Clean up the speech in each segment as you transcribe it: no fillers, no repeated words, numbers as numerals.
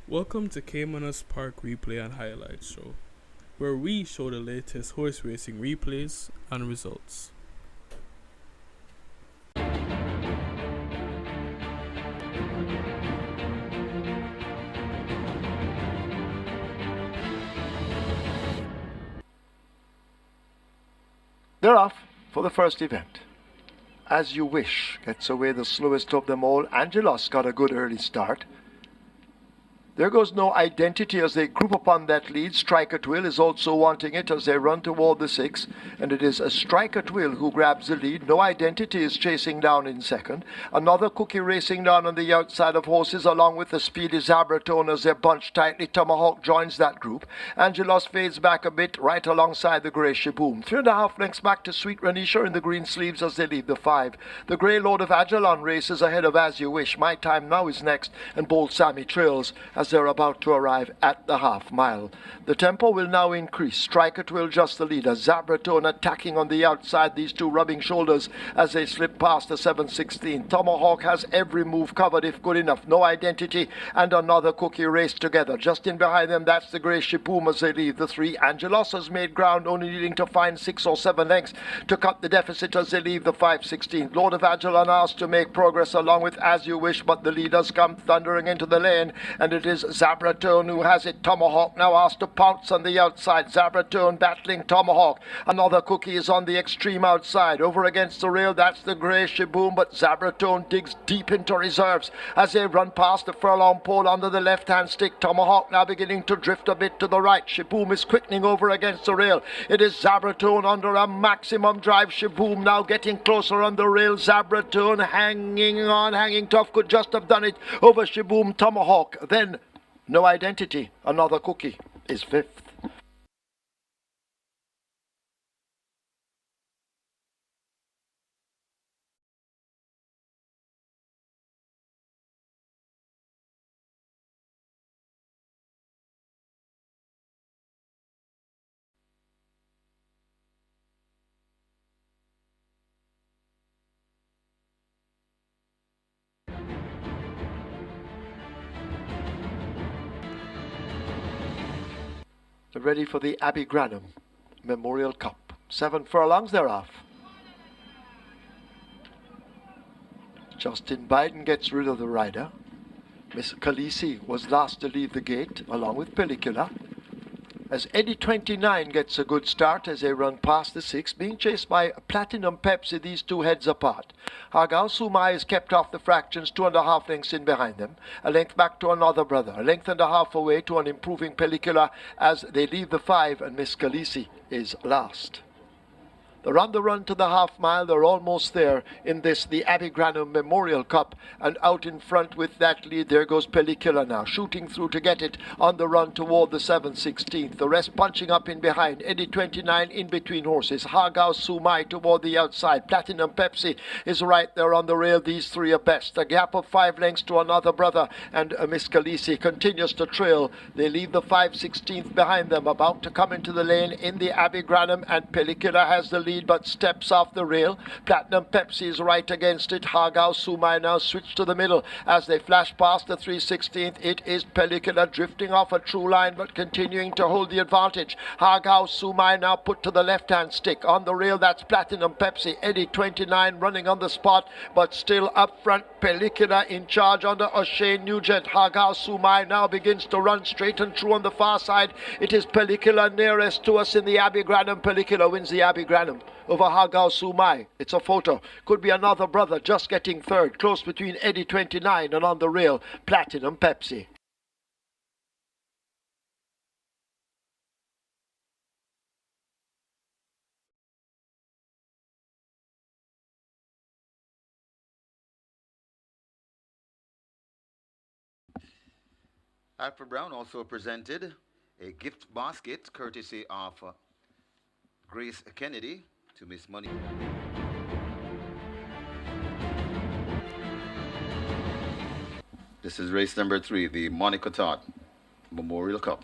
Welcome to Caymanas Park Replay and Highlights Show, where we show the latest horse racing replays and results. They're off for the first event. As You Wish gets away the slowest of them all. Angelos got a good early start. There goes No Identity as they group upon that lead. Strike at Will is also wanting it as they run toward the 6. And it is a Strike at Will who grabs the lead. No Identity is chasing down in second. Another Cookie racing down on the outside of horses along with the speedy Zabratone as they're bunched tightly. Tomahawk joins that group. Angelos fades back a bit right alongside the Grey Shaboom. 3.5 lengths back to Sweet Renisha in the green sleeves as they leave the 5. The Grey Lord of Ajalon races ahead of As You Wish. My Time Now is next, and Bold Sammy trails as they're about to arrive at the half mile. The tempo will now increase. Strike at Will just the leader. Zabratone attacking on the outside, these two rubbing shoulders as they slip past the 7.16. Tomahawk has every move covered if good enough. No Identity and another Cookie race together. Just in behind them, that's the Grey Shaboom as they leave the 3. Angelos has made ground, only needing to find 6 or 7 lengths to cut the deficit as they leave the 5.16. Lord of Ajalon asked to make progress along with As You Wish, but the leaders come thundering into the lane, and it is Zabratone who has it. Tomahawk now asked to pounce on the outside. Zabratone battling Tomahawk. Another Cookie is on the extreme outside. Over against the rail, that's the Grey Shaboom, but Zabratone digs deep into reserves as they run past the furlong pole under the left-hand stick. Tomahawk now beginning to drift a bit to the right. Shaboom is quickening over against the rail. It is Zabratone under a maximum drive. Shaboom now getting closer on the rail. Zabratone hanging on, hanging tough, could just have done it over Shaboom. Tomahawk, then No Identity, another Cookie, is 5th. Ready for the Abbey Granum Memorial Cup. 7 furlongs they're off. Justin Biden gets rid of the rider. Miss Khaleesi was last to leave the gate along with Pellicula. As Eddie 29 gets a good start as they run past the 6, being chased by Platinum Pepsi, these two heads apart. Hargal Sumai is kept off the fractions, 2.5 lengths in behind them. A length back to another brother, a length and a half away to an improving Pellicula as they leave the 5, and Miss Khaleesi is last. They're on the run to the half mile. They're almost there in this, the Abbey Granum Memorial Cup. And out in front with that lead, there goes Pellicula now, shooting through to get it on the run toward the 7.16. The rest punching up in behind. Eddie 29 in between horses. Hargao Sumai toward the outside. Platinum Pepsi is right there on the rail. These three are best. A gap of 5 lengths to another brother. And Miss Khaleesi continues to trail. They leave the 5.16th behind them, about to come into the lane in the Abbey Granum. And Pellicula has the lead, but steps off the rail. Platinum Pepsi is right against it. Hargao Sumai now switch to the middle as they flash past the 3.16th. It is Pellicula drifting off a true line but continuing to hold the advantage. Hargao Sumai now put to the left-hand stick. On the rail, that's Platinum Pepsi. Eddie 29 running on the spot, but still up front. Pellicula in charge under O'Shea Nugent. Hargao Sumai now begins to run straight and true on the far side. It is Pellicula nearest to us in the Abbey Granum. Pellicula wins the Abbey Granum over Hargao Sumai. It's a photo. Could be another brother just getting third. Close between Eddie 29 and on the rail, Platinum Pepsi. Alfred Brown also presented a gift basket courtesy of Grace Kennedy to Miss Money. This is race number 3, the Monica Todd Memorial Cup.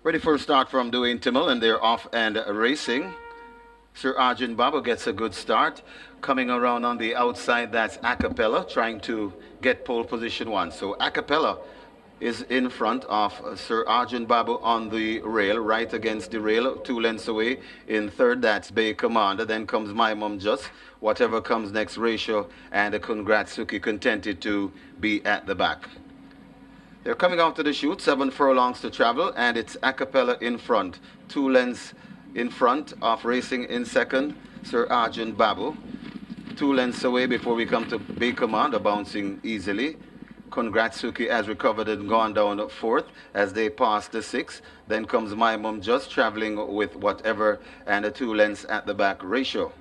Ready for a start from Dwayne Timmel, and they're off and racing. Sir Arjun Babu gets a good start. Coming around on the outside, that's Acapella trying to get pole position 1. So Acapella is in front of Sir Arjun Babu on the rail, right against the rail, 2 lengths away. In third, that's Bay Commander. Then comes My Mum Just. Whatever comes next, Ratio and Kungratsuki contented to be at the back. They're coming out to the chute, 7 furlongs to travel, and it's Acapella in front. 2 lengths in front of racing in second, Sir Arjun Babu. 2 lengths away before we come to Bay Commander, bouncing easily. Kungratsuki has recovered and gone down fourth as they pass the 6. Then comes My Mum Just traveling with whatever and a 2 lengths at the back, Ratio.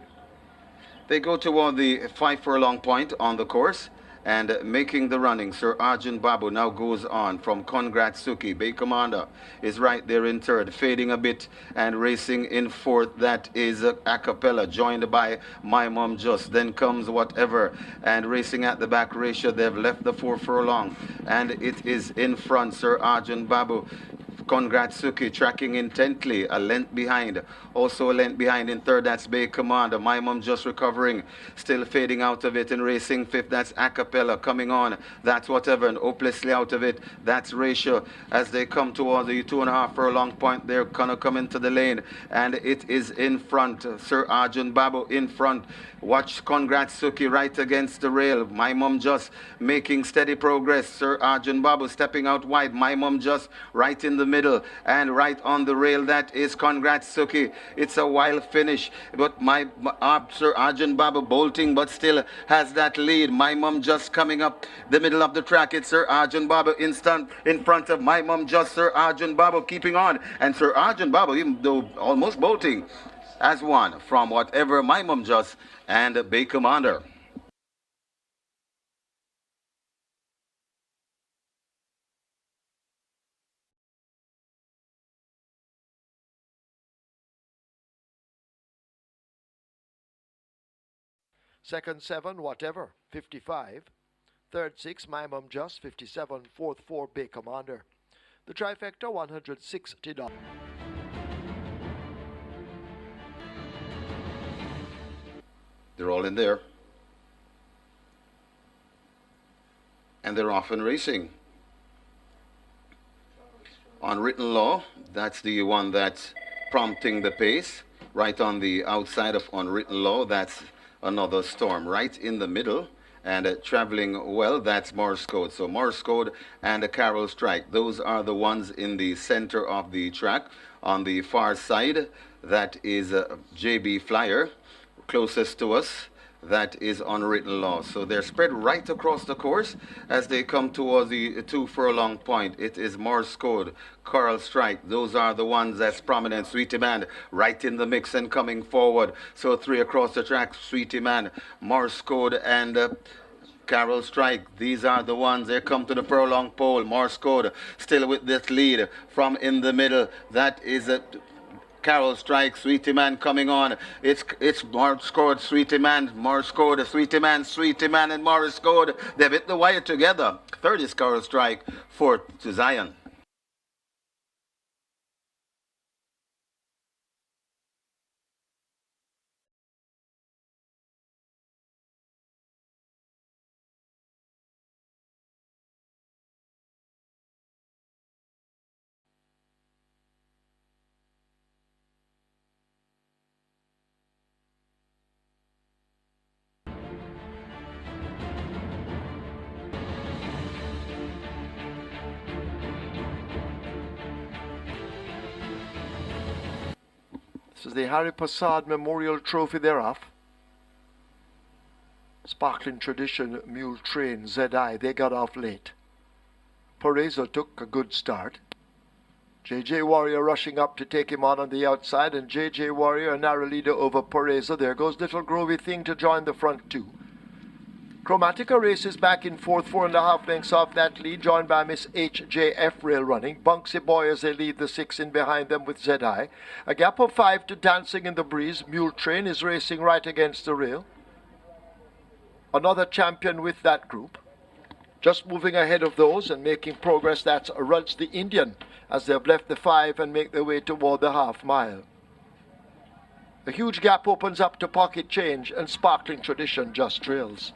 They go toward the 5 furlong point on the course and making the running. Sir Arjun Babu now goes on from Kungratsuki. Bay Commander is right there in third, fading a bit and racing in fourth. That is Acapella, joined by My Mum Just. Then comes whatever and racing at the back, Ratio. They've left the 4 furlong and it is in front. Sir Arjun Babu, Kungratsuki tracking intently, a length behind. Also a length behind in third, that's Bay Commander. My Mum Just recovering, still fading out of it in racing fifth, that's Acapella coming on. That's whatever, and hopelessly out of it, that's Ratio. As they come towards the 2.5 furlong point, they're gonna come into the lane, and it is in front. Sir Arjun Babu in front. Watch Kungratsuki right against the rail. My Mum Just making steady progress. Sir Arjun Babu stepping out wide. My Mum Just right in the middle and right on the rail. That is Kungratsuki. It's a wild finish, but Sir Arjun Babu bolting, but still has that lead. My Mum Just coming up the middle of the track. It's Sir Arjun Babu instant in front of My Mum Just. Sir Arjun Babu keeping on, and Sir Arjun Babu, even though almost bolting, as one from whatever, My Mum Just and Bay Commander. Second 7, whatever, 55. Third 6, My Mum Just, 57. Fourth 4, Bay Commander. The trifecta, $160. They're all in there. And they're off and racing. Unwritten Law, that's the one that's prompting the pace. Right on the outside of Unwritten Law, that's another Storm. Right in the middle and traveling well, that's Morse Code. So Morse Code and Carol Strike, those are the ones in the center of the track. On the far side, that is JB Flyer. Closest to us, that is Unwritten Law. So they're spread right across the course as they come towards the 2 furlong point. It is Morse Code, Coral Strike. Those are the ones that's prominent. Sweetie Man right in the mix and coming forward. So 3 across the track, Sweetie Man, Morse Code, and Carol Strike. These are the ones. They come to the furlong pole. Morse Code still with this lead from in the middle. That is Carol Strike, Sweetie Man coming on. It's Morse Code, Sweetie Man, Morse Code, Sweetie Man, and Morse Code. They've hit the wire together. Third is Carol Strike, fourth to Zion. This is the Harry Prasad Memorial Trophy thereof. Sparkling Tradition Mule Train ZI, they got off late. Paraiso took a good start. JJ Warrior rushing up to take him on the outside, and JJ Warrior a narrow leader over Paraiso. There goes Little Grovey Thing to join the front 2. Chromatica races back in fourth, 4.5 lengths off that lead, joined by Miss HJF Rail running. Bunksy Boy as they lead the 6 in behind them with ZI. A gap of 5 to Dancing in the Breeze. Mule Train is racing right against the rail. Another champion with that group. Just moving ahead of those and making progress, that's Rudge the Indian as they've left the 5 and make their way toward the half mile. A huge gap opens up to Pocket Change, and Sparkling Tradition just trails.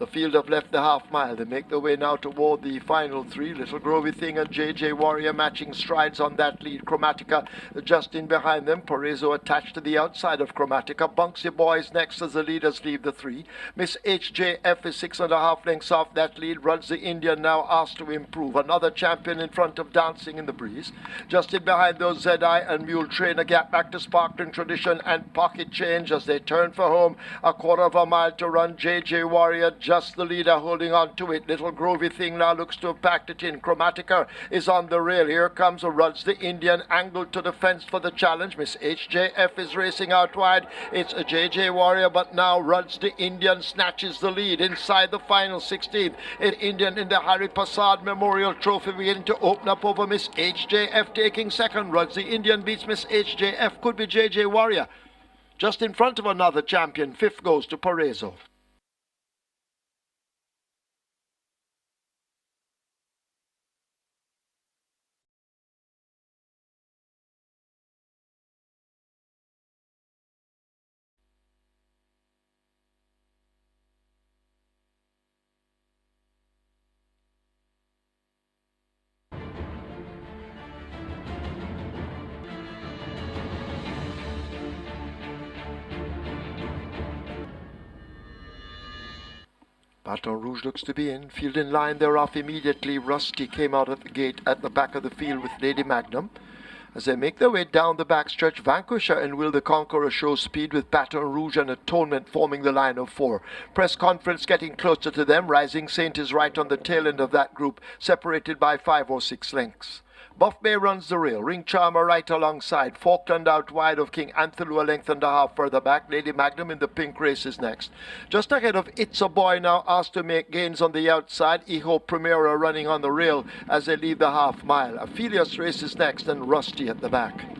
The field have left the half mile. They make their way now toward the final three. Little Grovy Thing and JJ Warrior matching strides on that lead. Chromatica just in behind them. Paraiso attached to the outside of Chromatica. Bunksy Boys next as the leaders leave the three. Miss HJF is 6.5 lengths off that lead. Runs the Indian now asked to improve. Another champion in front of Dancing in the Breeze. Just in behind those ZI and Mule Train. A gap back to Sparkling Tradition and Pocket Change as they turn for home. A quarter of a mile to run. JJ Warrior just the leader holding on to it. Little Grovy Thing now looks to have packed it in. Chromatica is on the rail. Here comes a Ruds the Indian, angled to the fence for the challenge. Miss HJF is racing out wide. It's a JJ Warrior, but now Ruds the Indian snatches the lead inside the final 16th. Indian in the Harry Prasad Memorial Trophy beginning to open up over Miss HJF taking second. Ruds the Indian beats Miss HJF. Could be JJ Warrior just in front of another champion. Fifth goes to Paraiso. Baton Rouge looks to be in. Field in line thereof immediately. Rusty came out of the gate at the back of the field with Lady Magnum. As they make their way down the backstretch, Vanquisher and Will the Conqueror show speed with Baton Rouge and Atonement forming the line of four. Press Conference getting closer to them. Rising Saint is right on the tail end of that group, separated by 5 or 6 lengths. Buff Bay runs the rail. Ring Charmer right alongside. Falkland out wide of King Anthelu a length and a half further back. Lady Magnum in the pink race is next. Just ahead of It's a Boy now asked to make gains on the outside. Eho Primera running on the rail as they leave the half mile. Aphelios race is next and Rusty at the back.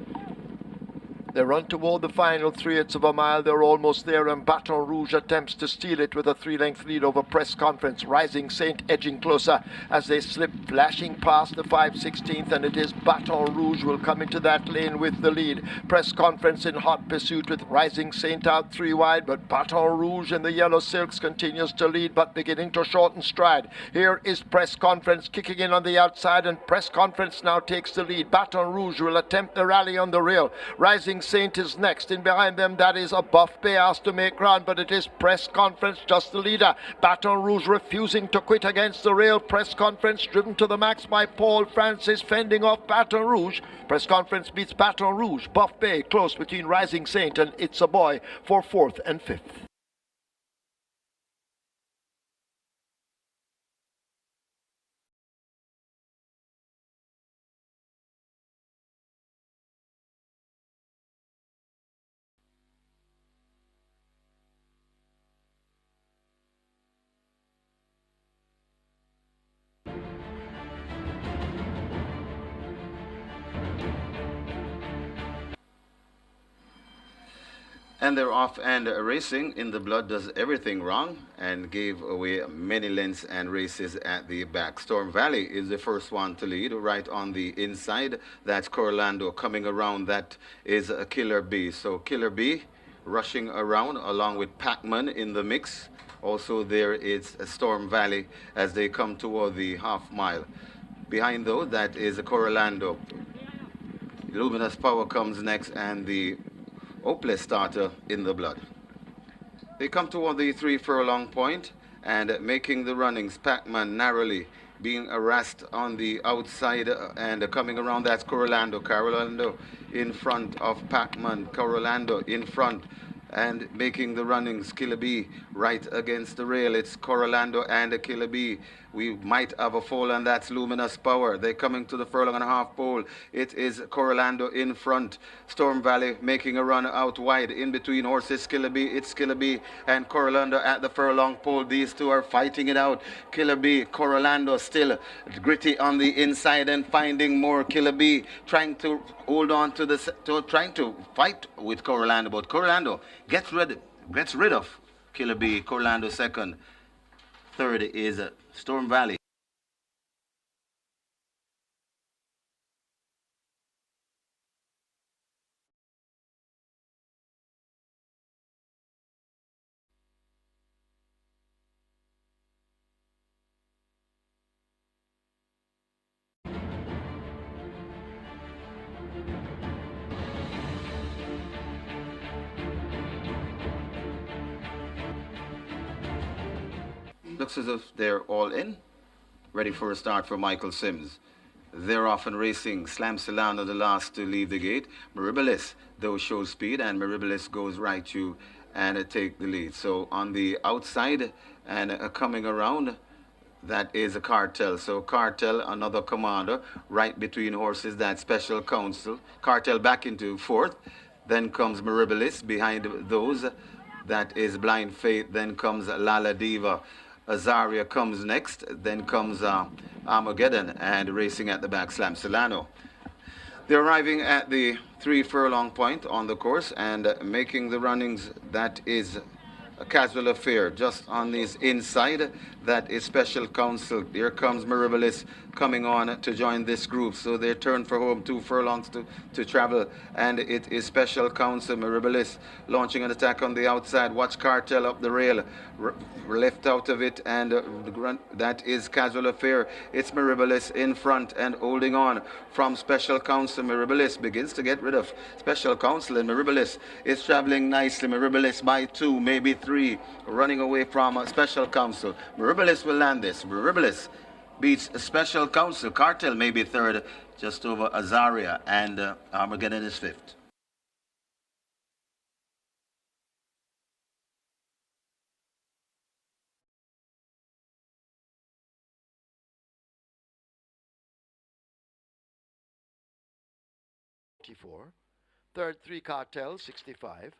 They run toward the final 3/8 of a mile. They're almost there, and Baton Rouge attempts to steal it with a 3-length lead over Press Conference. Rising Saint edging closer as they slip, flashing past the 5/16th, and it is Baton Rouge will come into that lane with the lead. Press Conference in hot pursuit with Rising Saint out 3 wide, but Baton Rouge in the yellow silks continues to lead, but beginning to shorten stride. Here is Press Conference kicking in on the outside, and Press Conference now takes the lead. Baton Rouge will attempt the rally on the rail. Rising Saint is next. In behind them, that is a Buff Bay asked to make ground, but it is Press Conference just the leader. Baton Rouge refusing to quit against the rail. Press Conference driven to the max by Paul Francis, fending off Baton Rouge. Press Conference beats Baton Rouge. Buff Bay close between Rising Saint and It's a Boy for 4th and 5th. And they're off and racing. In the Blood does everything wrong and gave away many lengths and races at the back. Storm Valley is the first one to lead right on the inside. That's Corlando coming around. That is a Killer Bee. So Killer Bee rushing around along with Pac-Man in the mix. Also there is Storm Valley as they come toward the half mile. Behind though, that is Corlando. Luminous Power comes next and the Opeless starter in the Blood. They come toward the 3 furlong point and making the runnings. Pac-Man narrowly being harassed on the outside and coming around. That's Corlando. Corlando in front of Pac-Man. Corlando in front and making the runnings. Killer Bee right against the rail. It's Corlando and Killer Bee. We might have a fall, and that's Luminous Power. They're coming to the furlong and a half pole. It is Corlando in front. Storm Valley making a run out wide. In between horses, Killer Bee. It's Killer Bee and Corlando at the furlong pole. These two are fighting it out. Killer Bee, Corlando still gritty on the inside and finding more. Killer Bee trying to hold on to the, trying to fight with Corlando, but Corlando gets rid of Killer Bee. Corlando second. Third is Storm Valley. Looks as if they're all in. Ready for a start for Michael Sims. They're off and racing. Slam Solano the last to leave the gate. Maribilis, though, shows speed, and Maribilis goes right to and take the lead. So on the outside and coming around, that is a Cartel. So Cartel, another commander, right between horses, that Special Counsel. Cartel back into fourth. Then comes Maribilis behind those. That is Blind Faith. Then comes Lala Diva. Azaria comes next. Then comes Armageddon, and racing at the back, Slam Solano. They're arriving at the 3 furlong point on the course and making the runnings. That is a Casual Affair. Just on this inside, that is Special Counsel. Here comes Maribilis coming on to join this group. So they turn for home, 2 furlongs to travel, and it is Special Counsel. Maribilis launching an attack on the outside. Watch Cartel up the rail, left out of it, and that is Casual Affair. It's Maribilis in front and holding on from Special Counsel. Maribilis begins to get rid of Special Counsel, and Maribilis is traveling nicely. Maribilis by 2, maybe 3, running away from Special Counsel. Maribilis will land this. Maribilis beats Special Counsel. Cartel maybe third, just over Azaria, and Armageddon is fifth. Third, 3 Cartel, 65.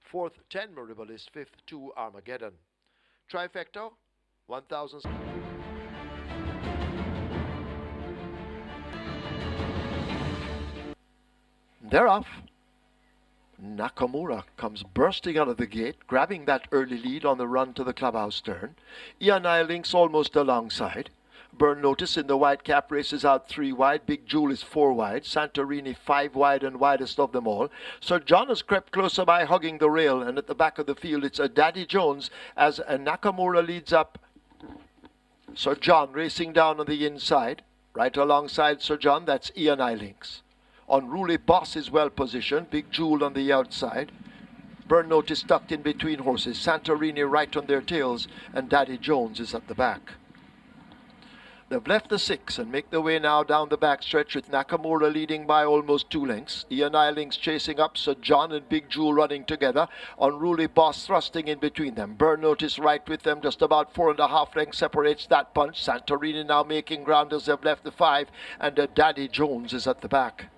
Fourth, 10 Maribilis. Fifth, 2 Armageddon. Trifecta, 1,000. They're off. Nakamura comes bursting out of the gate, grabbing that early lead on the run to the clubhouse turn. Ian Links almost alongside. Burn Notice in the white cap races out 3 wide. Big Jewel is 4 wide. Santorini 5 wide and widest of them all. Sir John has crept closer by, hugging the rail, and at the back of the field it's a Daddy Jones as Nakamura leads up. Sir John racing down on the inside. Right alongside Sir John, that's Ian Links. Unruly Boss is well positioned. Big Jewel on the outside. Burn Notice tucked in between horses. Santorini right on their tails, and Daddy Jones is at the back. They've left the 6 and make their way now down the backstretch with Nakamura leading by almost 2 lengths. Ian Links chasing up Sir John and Big Jewel running together. Unruly Boss thrusting in between them. Burn Notice right with them. Just about 4.5 lengths separates that bunch. Santorini now making ground as they've left the 5, and Daddy Jones is at the back.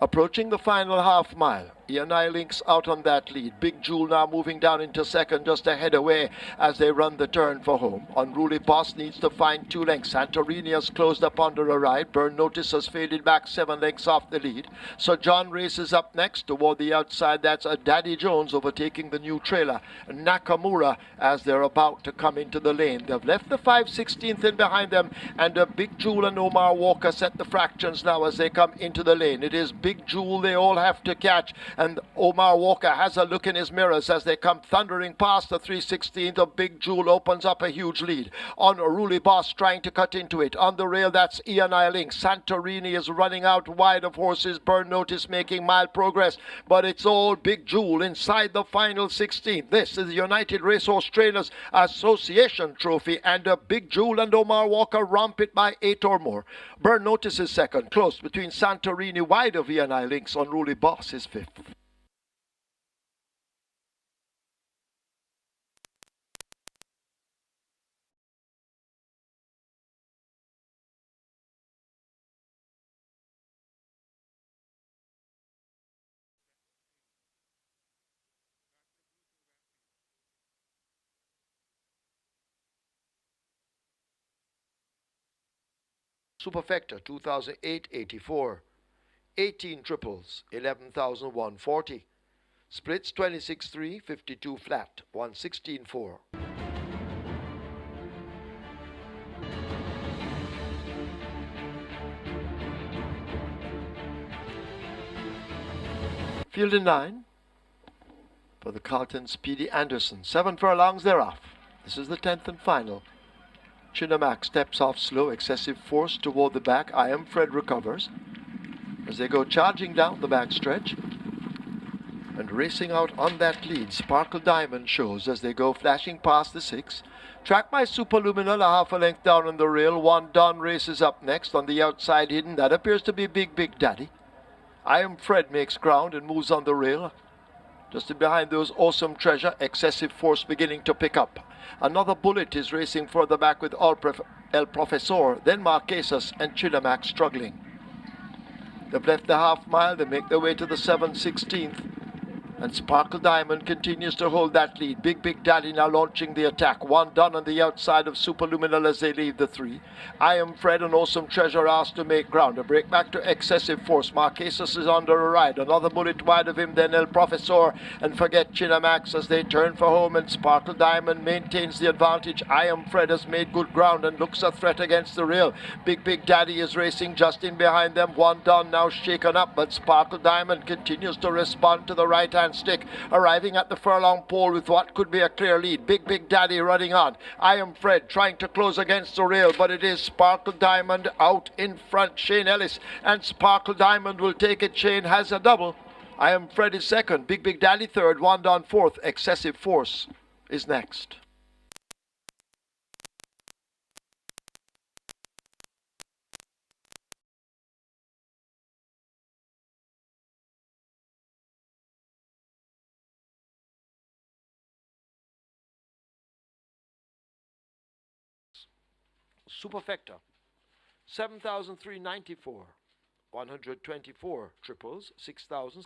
Approaching the final half mile, Ian Links out on that lead. Big Jewel now moving down into second, just a head away as they run the turn for home. Unruly Boss needs to find 2 lengths. Santorini has closed up under a ride. Burn Notice has faded back 7 lengths off the lead. Sir John races up next toward the outside. That's a Daddy Jones overtaking the new trailer, Nakamura, as they're about to come into the lane. They've left the 5/16 in behind them, and Big Jewel and Omar Walker set the fractions now as they come into the lane. It is Big Jewel they all have to catch, and Omar Walker has a look in his mirrors as they come thundering past the 3/16. The Big Jewel opens up a huge lead. Unruly Boss trying to cut into it. On the rail, that's Ian Links. Santorini is running out wide of horses. Burn Notice making mild progress, but it's all Big Jewel inside the final 16. This is the United Racehorse Trainers Association Trophy, and Big Jewel and Omar Walker romp it by 8 or more. Burn Notice is second, close between Santorini, wide of Ian Links. Unruly Boss is fifth. Superfecta 2008-84. 18 triples, 11,140. Splits 26-3, 52 flat, 116-4. Field in 9 for the Carlton Speedy Anderson. 7 furlongs, they're off. This is the 10th and final. Chinamac steps off slow, excessive force toward the back. I Am Fred recovers as they go charging down the back stretch. And racing out on that lead, Sparkle Diamond shows as they go flashing past the 6. Track by Superluminal, a half a length down on the rail. One Don races up next on the outside hidden. That appears to be Big Daddy. I Am Fred makes ground and moves on the rail. Just in behind those Awesome Treasure, Excessive Force beginning to pick up. Another Bullet is racing further back with El Profesor, then Marquesas and Chinamax struggling. They've left the half mile, they make their way to the 7/16th. And Sparkle Diamond continues to hold that lead. Big Daddy now launching the attack. One Done on the outside of Superluminal as they leave the 3. I Am Fred and Awesome Treasure asked to make ground. A break back to Excessive Force. Marquesas is under a ride. Another bullet wide of him, then El Profesor. And Forget Chinamax as they turn for home. And Sparkle Diamond maintains the advantage. I Am Fred has made good ground and looks a threat against the rail. Big Daddy is racing just in behind them. One Done now shaken up. But Sparkle Diamond continues to respond to the right-hand stick, arriving at the furlong pole with what could be a clear lead. Big Daddy running on. I Am Fred trying to close against the rail, but it is Sparkle Diamond out in front. Shane Ellis and Sparkle Diamond will take it. Shane has a double. I Am Fred is second. Big Daddy third. One Down fourth. Excessive Force is next. Superfecta, 7,394, 124 triples, 6,000.